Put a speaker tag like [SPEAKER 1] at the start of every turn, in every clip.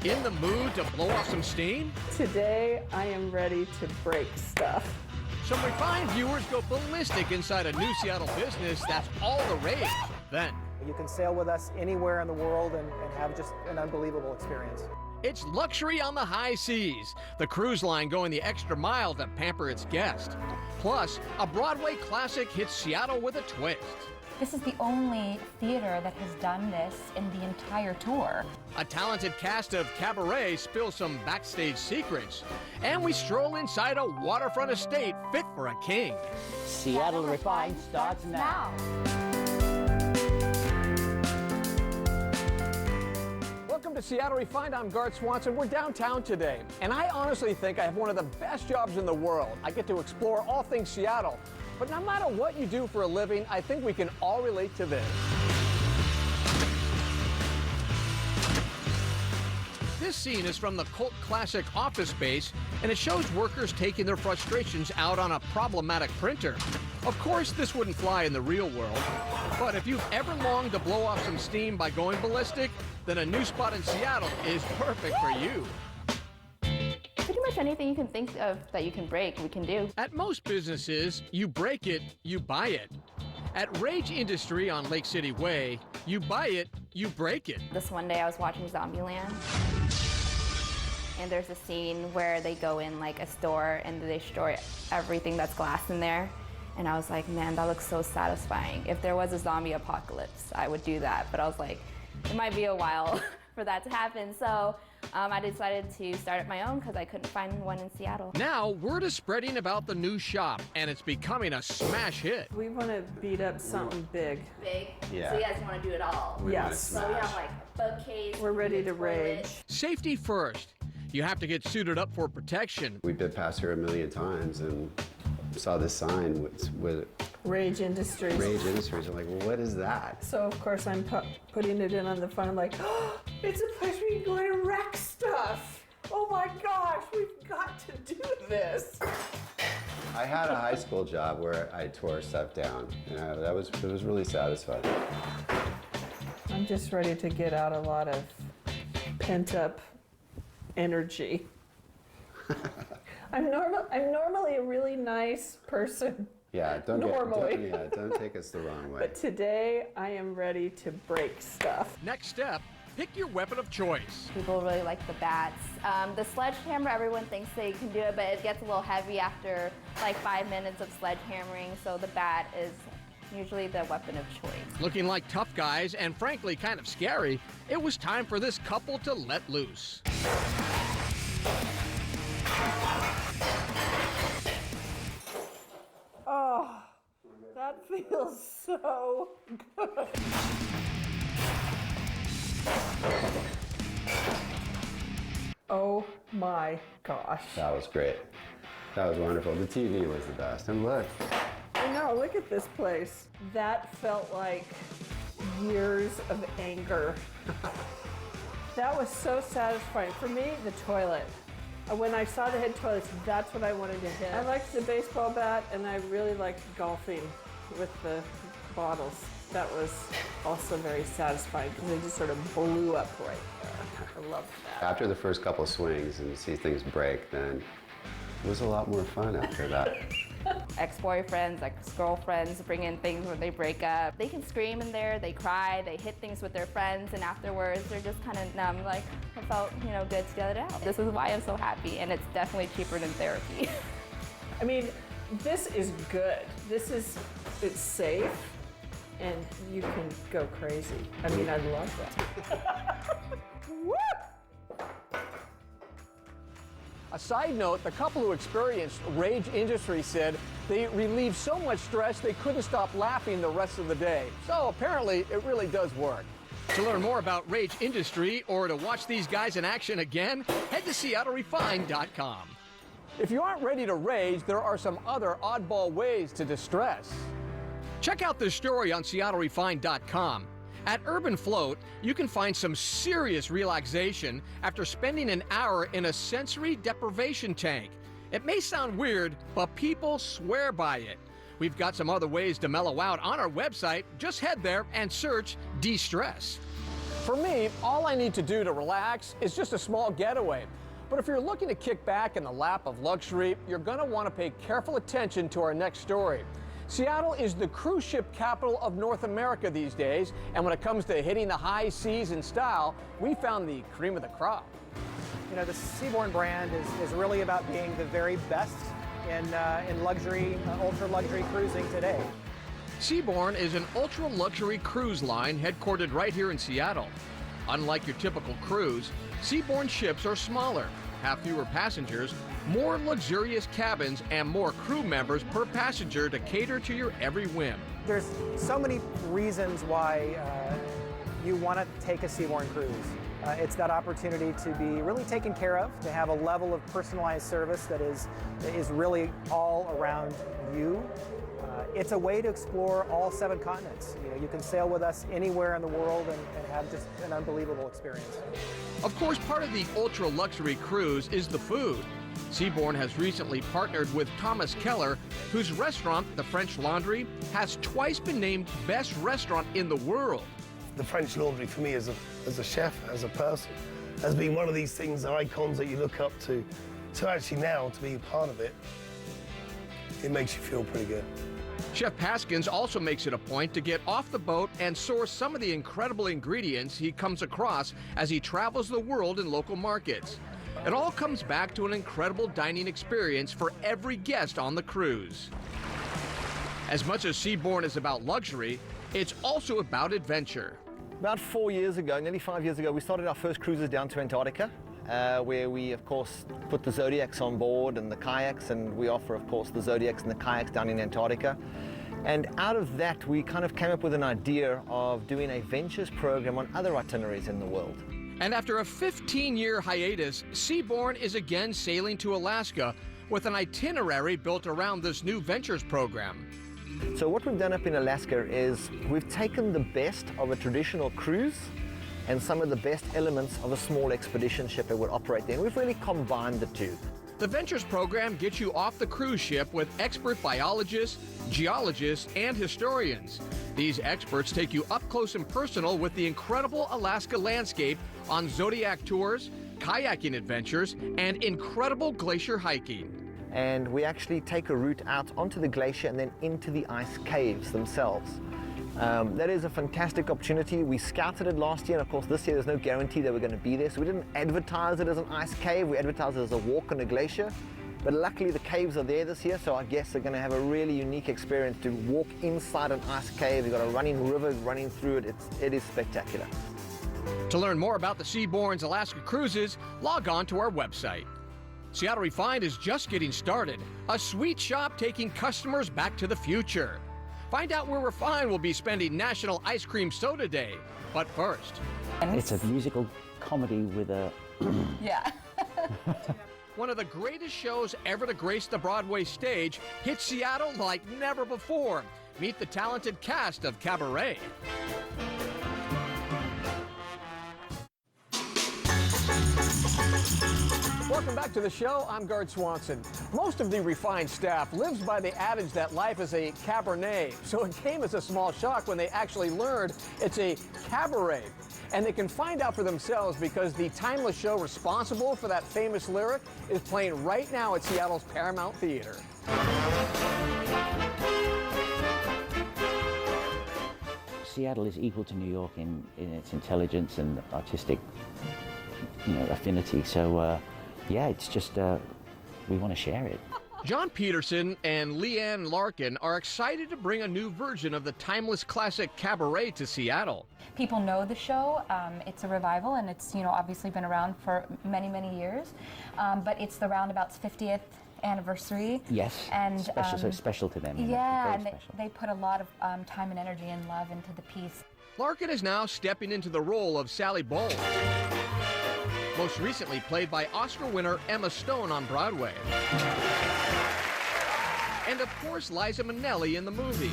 [SPEAKER 1] In the mood to blow off some steam?
[SPEAKER 2] Today, I am ready to break stuff.
[SPEAKER 1] Some refined viewers go ballistic inside a new Seattle business that's all the rage. Then,
[SPEAKER 3] You can sail with us anywhere in the world and have just an unbelievable experience.
[SPEAKER 1] it's luxury on the high seas, the cruise line going the extra mile to pamper its guest. Plus, a Broadway classic hits Seattle with a twist.
[SPEAKER 4] This is the only theater that has done this in the entire tour.
[SPEAKER 1] A talented cast of cabaret spills some backstage secrets. And we stroll inside a waterfront estate fit for a king.
[SPEAKER 5] Seattle Refined starts now.
[SPEAKER 3] Welcome to Seattle Refined. I'm Garth Swanson. We're downtown today, and I honestly think I have one of the best jobs in the world. I get to explore all things Seattle. But no matter what you do for a living, I think we can all relate to this.
[SPEAKER 1] This scene is from the cult classic Office Space, and it shows workers taking their frustrations out on a problematic printer. Of course, this wouldn't fly in the real world, but if you've ever longed to blow off some steam by going ballistic, then a new spot in Seattle is perfect for you.
[SPEAKER 6] Pretty much anything you can think of that you can break, we can do.
[SPEAKER 1] At most businesses, you break it, you buy it. At Rage Industry on Lake City Way, you buy it, you break it.
[SPEAKER 6] This one day I was watching Zombieland, and there's a scene where they go in like a store and they destroy everything that's glass in there. And I was like, man, that looks so satisfying. If there was a zombie apocalypse, I would do that. But I was like, it might be a while for that to happen. So I decided to start up my own because I couldn't find one in Seattle.
[SPEAKER 1] Now, word is spreading about the new shop, and it's becoming a smash hit.
[SPEAKER 2] We want to beat up something big.
[SPEAKER 6] Big?
[SPEAKER 7] Yeah.
[SPEAKER 6] So you guys want to do it all?
[SPEAKER 2] Yes.
[SPEAKER 6] So we have like a bookcase.
[SPEAKER 2] We're ready
[SPEAKER 6] a
[SPEAKER 2] to
[SPEAKER 6] toilet.
[SPEAKER 2] rage.
[SPEAKER 1] Safety first. You have to get suited up for protection.
[SPEAKER 7] We've been past here a million times and saw this sign with
[SPEAKER 2] Rage Industries.
[SPEAKER 7] Rage Industries. I'm like, well, what is that?
[SPEAKER 2] So, of course, I'm putting it in on the front. I'm like, oh, it's a place where you can go in and wreck stuff. Oh my gosh, we've got to do this.
[SPEAKER 7] I had a high school job where I tore stuff down, and it was really satisfying.
[SPEAKER 2] I'm just ready to get out a lot of pent-up energy. I'm normally a really nice person.
[SPEAKER 7] Yeah, don't take us the wrong way.
[SPEAKER 2] But today, I am ready to break stuff.
[SPEAKER 1] Next step, pick your weapon of choice.
[SPEAKER 6] People really like the bats. The sledgehammer, everyone thinks they can do it, but it gets a little heavy after like 5 minutes of sledgehammering, so the bat is usually the weapon of choice.
[SPEAKER 1] Looking like tough guys and frankly kind of scary, it was time for this couple to let loose.
[SPEAKER 2] Oh, that feels so good. Oh my gosh.
[SPEAKER 7] That was great. That was wonderful. The TV was the best. And look.
[SPEAKER 2] I know, look at this place. That felt like years of anger. That was so satisfying. For me, the toilet. When I saw the head toilets, that's what I wanted to hit. I liked the baseball bat, and I really liked golfing with the bottles. That was also very satisfying because they just sort of blew up right there. I loved that.
[SPEAKER 7] After the first couple swings and you see things break, then it was a lot more fun after that.
[SPEAKER 6] Ex-boyfriends, ex-girlfriends bring in things when they break up. They can scream in there, they cry, they hit things with their friends, and afterwards they're just kind of numb, like, it felt, good to get it out. This is why I'm so happy, and it's definitely cheaper than therapy.
[SPEAKER 2] I mean, this is good. It's safe, and you can go crazy. I mean, I love that. Woo!
[SPEAKER 3] A side note, the couple who experienced Rage Industries said they relieved so much stress they couldn't stop laughing the rest of the day. So apparently, it really does work.
[SPEAKER 1] To learn more about Rage Industry or to watch these guys in action again, head to SeattleRefined.com.
[SPEAKER 3] If you aren't ready to rage, there are some other oddball ways to distress.
[SPEAKER 1] Check out this story on SeattleRefined.com. At Urban Float, you can find some serious relaxation after spending an hour in a sensory deprivation tank. It may sound weird, but people swear by it. We've got some other ways to mellow out on our website. Just head there and search de-stress.
[SPEAKER 3] For me, all I need to do to relax is just a small getaway. But if you're looking to kick back in the lap of luxury, you're going to want to pay careful attention to our next story. Seattle is the cruise ship capital of North America these days, and when it comes to hitting the high seas in style, we found the cream of the crop.
[SPEAKER 8] You know, the Seabourn brand is really about being the very best in luxury, ultra-luxury cruising today.
[SPEAKER 1] Seabourn is an ultra-luxury cruise line headquartered right here in Seattle. Unlike your typical cruise, Seabourn ships are smaller, have fewer passengers, more luxurious cabins, and more crew members per passenger to cater to your every whim.
[SPEAKER 8] There's so many reasons why you want to take a Seabourn cruise. It's that opportunity to be really taken care of, to have a level of personalized service that is really all around you. It's a way to explore all 7 continents. You know, you can sail with us anywhere in the world and have just an unbelievable experience.
[SPEAKER 1] Of course, part of the ultra-luxury cruise is the food. Seabourn has recently partnered with Thomas Keller, whose restaurant, the French Laundry, has twice been named best restaurant in the world.
[SPEAKER 9] The French Laundry, for me, as a chef, as a person, has been one of these things, icons that you look up to. So actually now, to be a part of it, it makes you feel pretty good.
[SPEAKER 1] Chef Paskins also makes it a point to get off the boat and source some of the incredible ingredients he comes across as he travels the world in local markets. It all comes back to an incredible dining experience for every guest on the cruise. As much as Seabourn is about luxury, it's also about adventure.
[SPEAKER 10] About 4 years ago, nearly 5 years ago, we started our first cruises down to Antarctica, where we, of course, put the Zodiacs on board and the kayaks, and we offer, of course, the Zodiacs and the kayaks down in Antarctica. And out of that, we kind of came up with an idea of doing a ventures program on other itineraries in the world.
[SPEAKER 1] And after a 15-year hiatus, Seabourn is again sailing to Alaska with an itinerary built around this new ventures program.
[SPEAKER 10] So what we've done up in Alaska is we've taken the best of a traditional cruise and some of the best elements of a small expedition ship that would operate there. And we've really combined the two.
[SPEAKER 1] The Ventures program gets you off the cruise ship with expert biologists, geologists, and historians. These experts take you up close and personal with the incredible Alaska landscape on Zodiac tours, kayaking adventures, and incredible glacier hiking.
[SPEAKER 10] And we actually take a route out onto the glacier and then into the ice caves themselves. That is a fantastic opportunity. We scouted it last year, and of course this year there's no guarantee that we're going to be there, so we didn't advertise it as an ice cave, we advertised it as a walk on a glacier. But luckily the caves are there this year, so our guests are going to have a really unique experience to walk inside an ice cave. You've got a running river running through it. It is spectacular.
[SPEAKER 1] To learn more about the Seabourn's Alaska cruises, log on to our website. Seattle Refined is just getting started, a sweet shop taking customers back to the future. Find out where Refined will be spending National Ice Cream Soda Day. But first,
[SPEAKER 5] It's a musical comedy with a...
[SPEAKER 4] Yeah.
[SPEAKER 1] one of the greatest shows ever to grace the Broadway stage hits Seattle like never before. Meet the talented cast of Cabaret.
[SPEAKER 3] Welcome back to the show. I'm Gart Swanson. Most of the Refined staff lives by the adage that life is a Cabernet, so it came as a small shock when they actually learned it's a cabaret. And they can find out for themselves because the timeless show responsible for that famous lyric is playing right now at Seattle's Paramount Theater.
[SPEAKER 5] Seattle is equal to New York in its intelligence and artistic, affinity. So, yeah, it's just, we want to share it.
[SPEAKER 1] John Peterson and Leanne Larkin are excited to bring a new version of the timeless classic Cabaret to Seattle.
[SPEAKER 4] People know the show. It's a revival, and it's obviously been around for many, many years. But it's the Roundabout's 50th anniversary.
[SPEAKER 5] Yes,
[SPEAKER 4] and
[SPEAKER 5] special, so special to them.
[SPEAKER 4] Yeah, and
[SPEAKER 5] very
[SPEAKER 4] they put a lot of time and energy and love into the piece.
[SPEAKER 1] Larkin is now stepping into the role of Sally Bowles, most recently played by Oscar winner Emma Stone on Broadway. And of course, Liza Minnelli in the movie.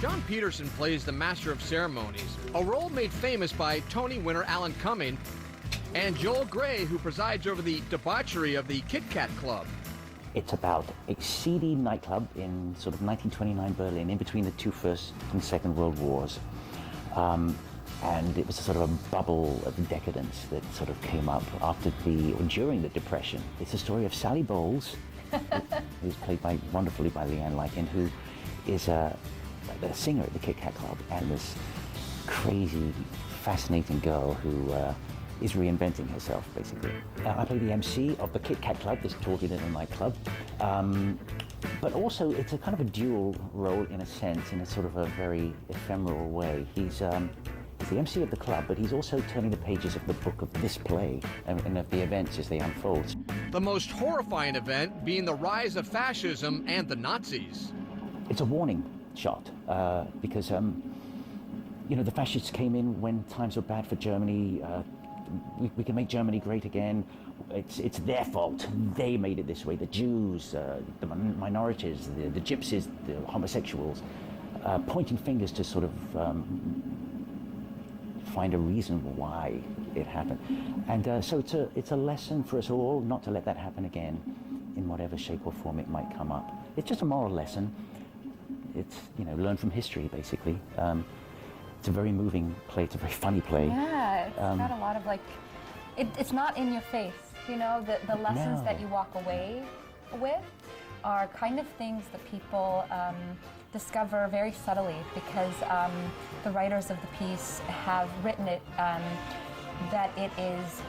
[SPEAKER 1] John Peterson plays the Master of Ceremonies, a role made famous by Tony winner Alan Cumming, and Joel Grey, who presides over the debauchery of the Kit Kat Club.
[SPEAKER 5] It's about a seedy nightclub in sort of 1929 Berlin, in between the two First and Second World Wars. And it was a sort of a bubble of decadence that sort of came up during the Depression. It's the story of Sally Bowles, who's played wonderfully by Leanne Lycan, who is a singer at the Kit Kat Club, and this crazy, fascinating girl who is reinventing herself, basically. I play the MC of the Kit Kat Club, this tortured in a nightclub. But also, it's a kind of a dual role in a sense, in a sort of a very ephemeral way. He's the MC of the club, but he's also turning the pages of the book of this play and of the events as they unfold.
[SPEAKER 1] The most horrifying event being the rise of fascism and the Nazis.
[SPEAKER 5] It's a warning shot because, the fascists came in when times were bad for Germany. We can make Germany great again. It's their fault. They made it this way. The Jews, the minorities, the gypsies, the homosexuals, pointing fingers to sort of find a reason why it happened. And so it's a lesson for us all not to let that happen again in whatever shape or form it might come up. It's just a moral lesson. It's, learn from history, basically. It's a very moving play. It's a very funny play.
[SPEAKER 4] Yeah, it's got a lot of it's not in your face. The lessons that you walk away with are kind of things that people discover very subtly because the writers of the piece have written it that it is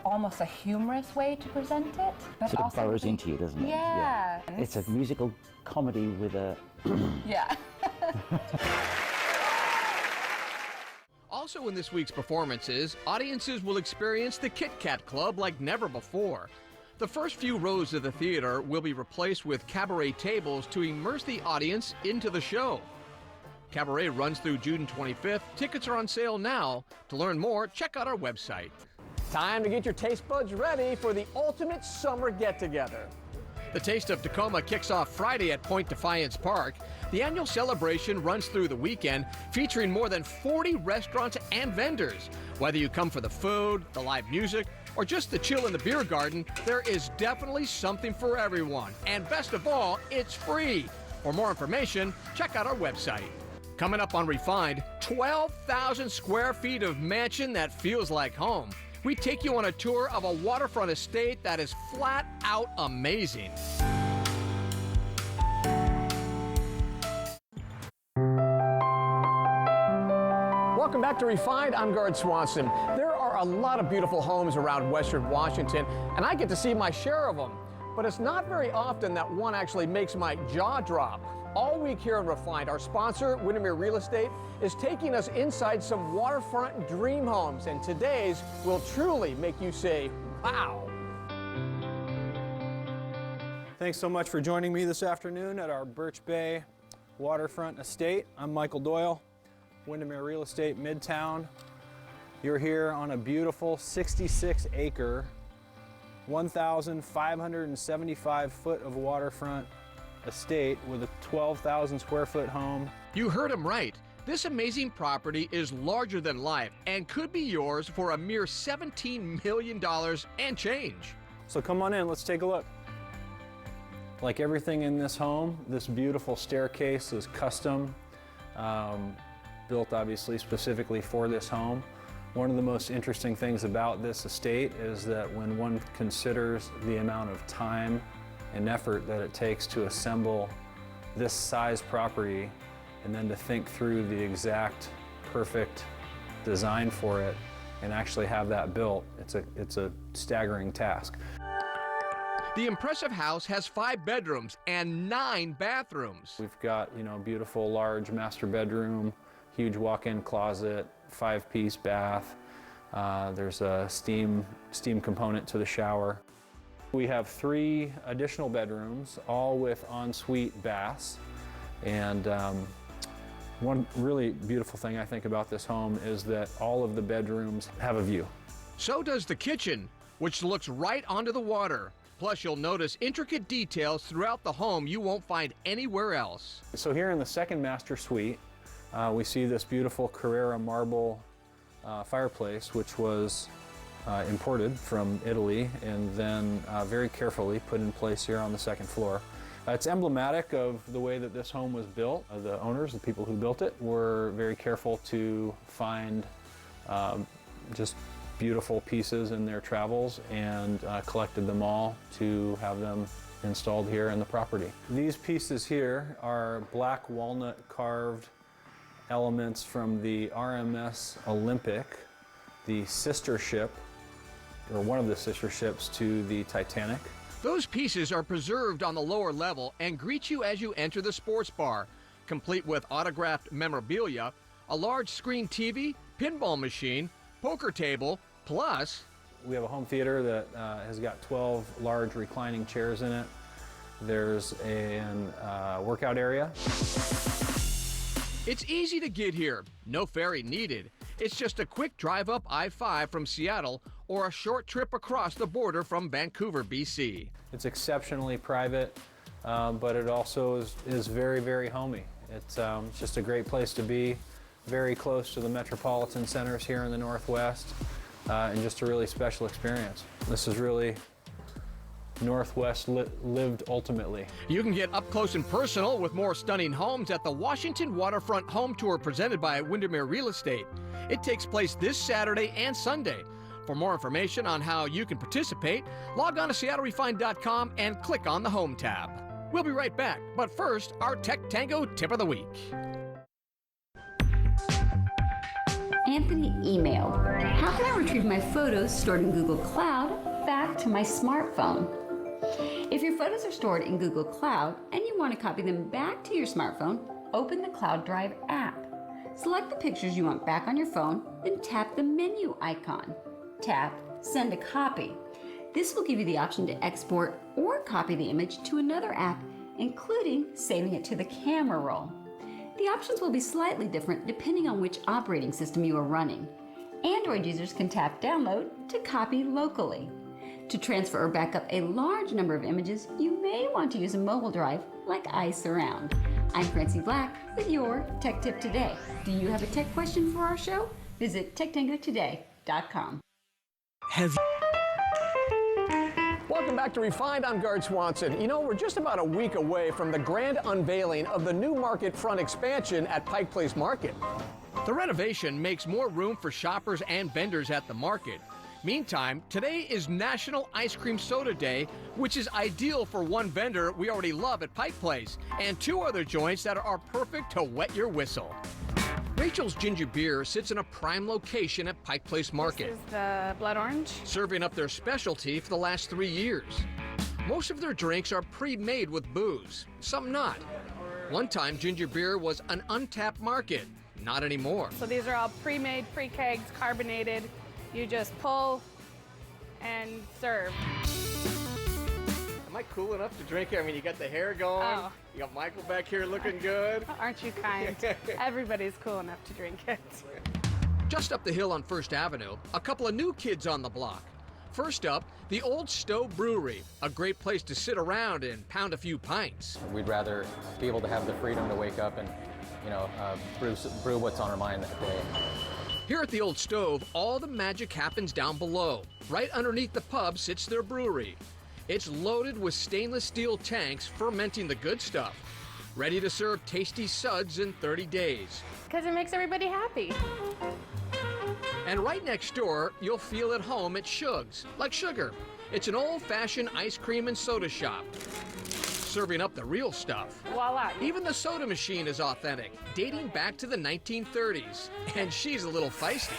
[SPEAKER 4] almost a humorous way to present it. But
[SPEAKER 5] sort of burrows into you, doesn't it?
[SPEAKER 4] Yeah.
[SPEAKER 5] It's a musical comedy with a...
[SPEAKER 4] Yeah.
[SPEAKER 1] Also in this week's performances, audiences will experience the Kit Kat Club like never before. The first few rows of the theater will be replaced with cabaret tables to immerse the audience into the show. Cabaret runs through June 25th. Tickets are on sale now. To learn more, check out our website.
[SPEAKER 3] Time to get your taste buds ready for the ultimate summer get-together.
[SPEAKER 1] The Taste of Tacoma kicks off Friday at Point Defiance Park. The annual celebration runs through the weekend, featuring more than 40 restaurants and vendors. Whether you come for the food, the live music, or just the chill in the beer garden, there is definitely something for everyone. And best of all, it's free. For more information, check out our website. Coming up on Refined, 12,000 square feet of mansion that feels like home. We take you on a tour of a waterfront estate that is flat out amazing.
[SPEAKER 3] Welcome back to Refined. I'm Gard Swanson. There are a lot of beautiful homes around Western Washington, and I get to see my share of them. But it's not very often that one actually makes my jaw drop. All week here on Refined, our sponsor, Windermere Real Estate, is taking us inside some waterfront dream homes, and today's will truly make you say, wow.
[SPEAKER 11] Thanks so much for joining me this afternoon at our Birch Bay waterfront estate. I'm Michael Doyle, Windermere Real Estate, Midtown. You're here on a beautiful 66-acre, 1,575 foot of waterfront estate with a 12,000 square foot home.
[SPEAKER 1] You heard him right. This amazing property is larger than life and could be yours for a mere $17 million and change.
[SPEAKER 11] So come on in, let's take a look. Like everything in this home, this beautiful staircase is custom, built obviously specifically for this home. One of the most interesting things about this estate is that when one considers the amount of time and effort that it takes to assemble this size property and then to think through the exact perfect design for it and actually have that built, it's a staggering task.
[SPEAKER 1] The impressive house has 5 bedrooms and 9 bathrooms.
[SPEAKER 11] We've got, beautiful large master bedroom, huge walk-in closet, 5-piece bath. There's a steam component to the shower. We have 3 additional bedrooms, all with ensuite baths. And one really beautiful thing I think about this home is that all of the bedrooms have a view.
[SPEAKER 1] So does the kitchen, which looks right onto the water. Plus, you'll notice intricate details throughout the home you won't find anywhere else.
[SPEAKER 11] So here in the second master suite, we see this beautiful Carrara marble fireplace, which was imported from Italy and then very carefully put in place here on the second floor. It's emblematic of the way that this home was built. The owners, the people who built it, were very careful to find just beautiful pieces in their travels and collected them all to have them installed here in the property. These pieces here are black walnut carved elements from the RMS Olympic, the sister ship, or one of the sister ships to the Titanic.
[SPEAKER 1] Those pieces are preserved on the lower level and greet you as you enter the sports bar, complete with autographed memorabilia, a large screen TV, pinball machine, poker table, plus...
[SPEAKER 11] We have a home theater that has got 12 large reclining chairs in it. There's a workout area.
[SPEAKER 1] It's easy to get here. No ferry needed. It's just a quick drive up I-5 from Seattle or a short trip across the border from Vancouver, BC.
[SPEAKER 11] It's exceptionally private, but it also is very, very homey. It's just a great place to be, very close to the metropolitan centers here in the Northwest, and just a really special experience. This is really Northwest lived ultimately.
[SPEAKER 1] You can get up close and personal with more stunning homes at the Washington Waterfront Home Tour presented by Windermere Real Estate. It takes place this Saturday and Sunday. For more information on how you can participate, log on to SeattleRefined.com and click on the Home tab. We'll be right back, but first, our Tech Tango Tip of the Week.
[SPEAKER 12] Anthony emailed, how can I retrieve my photos stored in Google Cloud back to my smartphone? If your photos are stored in Google Cloud and you want to copy them back to your smartphone, open the Cloud Drive app. Select the pictures you want back on your phone, then tap the menu icon. Tap Send a Copy. This will give you the option to export or copy the image to another app, including saving it to the camera roll. The options will be slightly different depending on which operating system you are running. Android users can tap Download to copy locally. To transfer or back up a large number of images, you may want to use a mobile drive like iSurround. I'm Francie Black with your Tech Tip Today. Do you have a tech question for our show? Visit techtangotoday.com.
[SPEAKER 3] Welcome back to Refined. I'm Gart Swanson. You know, we're just about a week away from the grand unveiling of the new market front expansion at Pike Place Market.
[SPEAKER 1] The renovation makes more room for shoppers and vendors at the market. Meantime, today is National Ice Cream Soda Day, which is ideal for one vendor we already love at Pike Place, and two other joints that are perfect to wet your whistle. Rachel's Ginger Beer sits in a prime location at Pike Place Market.
[SPEAKER 13] This is the Blood Orange.
[SPEAKER 1] Serving up their specialty for the last 3 years. Most of their drinks are pre-made with booze, some not. One time, Ginger Beer was an untapped market. Not anymore.
[SPEAKER 13] So these are all pre-made, pre-kegs, carbonated. You just pull and serve.
[SPEAKER 1] Am I cool enough to drink it? I mean, you got the hair going.
[SPEAKER 13] Oh.
[SPEAKER 1] You got Michael back here looking good.
[SPEAKER 13] Aren't you kind? Everybody's cool enough to drink it.
[SPEAKER 1] Just up the hill on First Avenue, a couple of new kids on the block. First up, the Old Stove Brewery, a great place to sit around and pound a few pints.
[SPEAKER 14] We'd rather be able to have the freedom to wake up and, brew what's on our mind that day.
[SPEAKER 1] Here at the Old Stove, all the magic happens down below. Right underneath the pub sits their brewery. It's loaded with stainless steel tanks fermenting the good stuff. Ready to serve tasty suds in 30 days.
[SPEAKER 13] Because it makes everybody happy.
[SPEAKER 1] And right next door, you'll feel at home at Shug's, like sugar. It's an old-fashioned ice cream and soda shop. Serving up the real stuff.
[SPEAKER 13] Voila.
[SPEAKER 1] Even the soda machine is authentic, dating back to the 1930s. And she's a little feisty.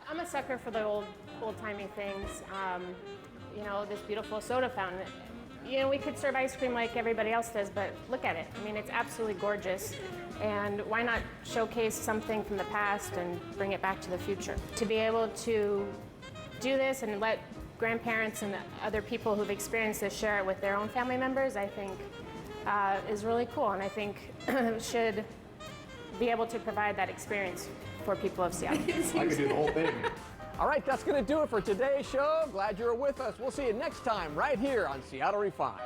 [SPEAKER 15] I'm a sucker for the old-timey things. This beautiful soda fountain. We could serve ice cream like everybody else does, but look at it. I mean, it's absolutely gorgeous. And why not showcase something from the past and bring it back to the future? To be able to do this and let grandparents and other people who've experienced this share it with their own family members, I think is really cool. And I think should be able to provide that experience for people of Seattle.
[SPEAKER 3] I could do the whole thing. All right, that's going to do it for today's show. Glad you're with us. We'll see you next time right here on Seattle Refined.